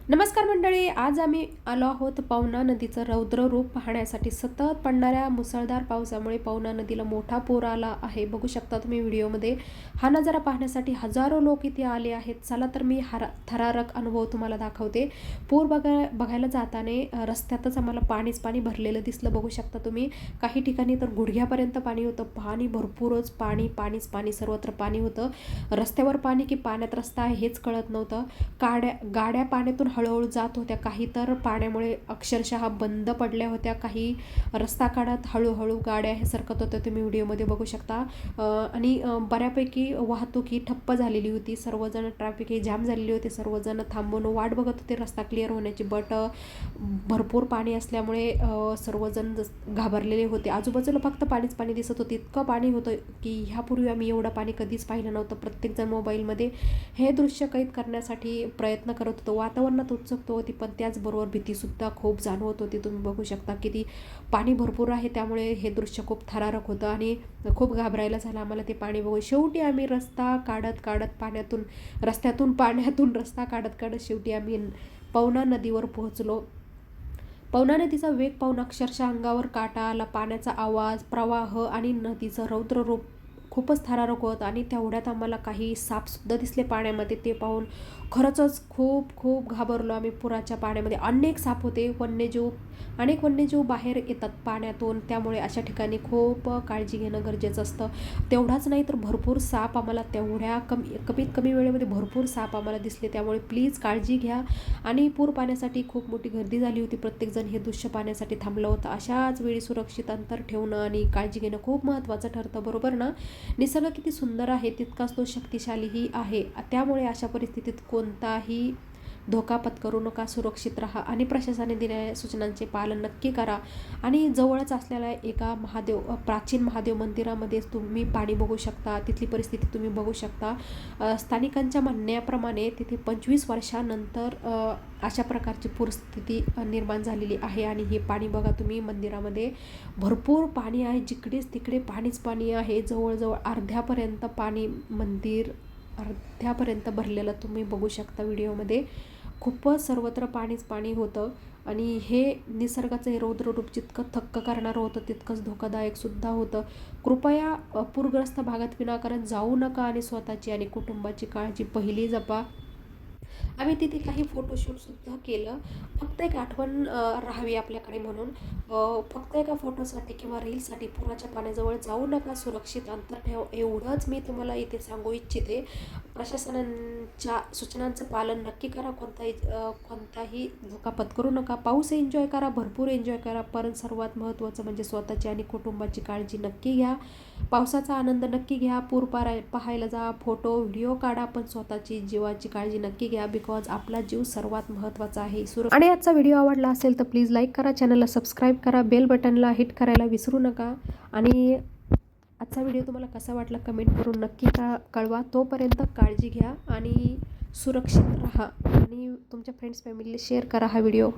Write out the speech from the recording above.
नमस्कार मंडळी, आज आम्ही आलो आहोत पवना नदीचं रौद्र रूप पाहण्यासाठी. सतत पडणाऱ्या मुसळधार पावसामुळे पवना नदीला मोठा पूर आला आहे. बघू शकता तुम्ही व्हिडिओमध्ये. हा नजारा पाहण्यासाठी हजारो लोक इथे आले आहेत. चला तर मी थरारक अनुभव तुम्हाला दाखवते. पूर बघायला जाताना रस्त्यातच आम्हाला पाणी भरलेलं दिसलं. बघू शकता तुम्ही. काही ठिकाणी तर गुडघ्यापर्यंत पाणी होतं. पाणी भरपूरच, पाणी सर्वत्र पाणी होतं. रस्त्यावर पाणी की पाण्यात रस्ता आहे हेच कळत नव्हतं. गाड्या पाण्यातून हळूहळू जात होत्या, काही तर पाण्यामुळे अक्षरशः बंद पडल्या होत्या. काही रस्ता काढत हळूहळू गाड्या हे सरकत होत्या, तुम्ही व्हिडिओमध्ये बघू शकता. आणि बऱ्यापैकी वाहतूक ही ठप्प झालेली होती. सर्वजण ट्रॅफिक ही जाम झालेली होती. सर्वजण थांबून वाट बघत होते रस्ता क्लिअर होण्याची. बट भरपूर पाणी असल्यामुळे सर्वजण घाबरलेले होते. आजूबाजूला फक्त पाणी दिसत होतं. इतकं पाणी होतं की ह्यापूर्वी आम्ही एवढं पाणी कधीच पाहिलं नव्हतं. प्रत्येकजण मोबाईलमध्ये हे दृश्य कैद करण्यासाठी प्रयत्न करत होतो. वातावरणात उत्सुकता होती, पण त्याचबरोबर भीतीसुद्धा खूप जाणवत होती. तुम्ही बघू शकता किती पाणी भरपूर आहे, त्यामुळे हे दृश्य खूप थरारक होतं आणि खूप घाबरायला झालं आम्हाला ते पाणी बघून. शेवटी आम्ही रस्त्यातून पाण्यातून रस्ता काढत शेवटी आम्ही पवना नदीवर पोहोचलो. पवना नदीचा वेग पाहून अक्षरशः अंगावर काटा आला. पाण्याचा आवाज, प्रवाह आणि नदीचं रौद्र रूप खूपच थरारक होतं. आणि तेवढ्यात आम्हाला काही सापसुद्धा दिसले पाण्यामध्ये. ते पाहून खरंच खूप खूप घाबरलो आम्ही. पुराच्या पाण्यामध्ये अनेक साप होते. अनेक वन्यजीव बाहेर येतात पाण्यातून, त्यामुळे अशा ठिकाणी खूप काळजी घेणं गरजेचं असतं. तेवढाच नाही तर भरपूर साप आम्हाला कमीत कमी वेळेमध्ये भरपूर साप आम्हाला दिसले. त्यामुळे प्लीज काळजी घ्या. आणि पूर पाण्यासाठी खूप मोठी गर्दी झाली होती. प्रत्येकजण हे दृश्य पाहण्यासाठी थांबलं होतं. अशाच वेळी सुरक्षित अंतर ठेवणं आणि काळजी घेणं खूप महत्त्वाचं ठरतं, बरोबर ना? निसर्ग किती सुंदर आहे तितकाच तो शक्तिशालीही आहे. त्यामुळे अशा परिस्थितीत कोणताही धोका पत्करू नका. सुरक्षित राहा आणि प्रशासनाने दिलेल्या सूचनांचे पालन नक्की करा. आणि जवळच असलेल्या एका प्राचीन महादेव मंदिरामध्ये तुम्ही पाणी बघू शकता. तिथली परिस्थिती तुम्ही बघू शकता. स्थानिकांच्या म्हणण्याप्रमाणे तिथे 25 वर्षानंतर अशा प्रकारची पूरस्थिती निर्माण झालेली आहे. आणि हे पाणी बघा तुम्ही, मंदिरामध्ये भरपूर पाणी आहे. जिकडेच तिकडे पाणी आहे. जवळजवळ मंदिर अर्ध्यापर्यंत भरलेलं तुम्ही बघू शकता व्हिडिओमध्ये. खूपच सर्वत्र पाणी होतं. आणि हे निसर्गाचं हे रौद्र रूप जितकं थक्क करणारं होतं तितकंच धोकादायक सुद्धा होतं. कृपया पूरग्रस्त भागात विनाकारण जाऊ नका आणि स्वतःची आणि कुटुंबाची काळजी पहिली जपा. आम्ही तिथे काही फोटोशूटसुद्धा केलं, फक्त एक आठवण राहावी आपल्याकडे म्हणून. फक्त एका फोटोसाठी किंवा रीलसाठी पुराच्या पाण्याजवळ जाऊ नका, सुरक्षित अंतर ठेवा, एवढंच मी तुम्हाला इथे सांगू इच्छिते. प्रशासनांच्या सूचनांचं पालन नक्की करा. कोणताही धोका पत्करू नका. पाऊस एन्जॉय करा, भरपूर एन्जॉय करा, पण सर्वात महत्त्वाचं म्हणजे स्वतःची आणि कुटुंबाची काळजी नक्की घ्या. पावसाचा आनंद नक्की घ्या. पूर पाहायला जा, फोटो व्हिडिओ काढा, पण स्वतःची जीवाची काळजी नक्की घ्या. बिकॉज आपला जीव सर्वात महत्त्वाचा आहे. आणि आजचा व्हिडिओ आवडला असेल तर प्लीज लाईक करा, चॅनलला सबस्क्राईब करा, बेल बटनला हिट करायला विसरू नका. आणि आजचा व्हिडिओ तुम्हाला कसा वाटला कमेंट करून नक्की कळवा. तोपर्यंत काळजी घ्या आणि सुरक्षित राहा. आणि तुमच्या फ्रेंड्स फॅमिलीला शेअर करा हा व्हिडिओ.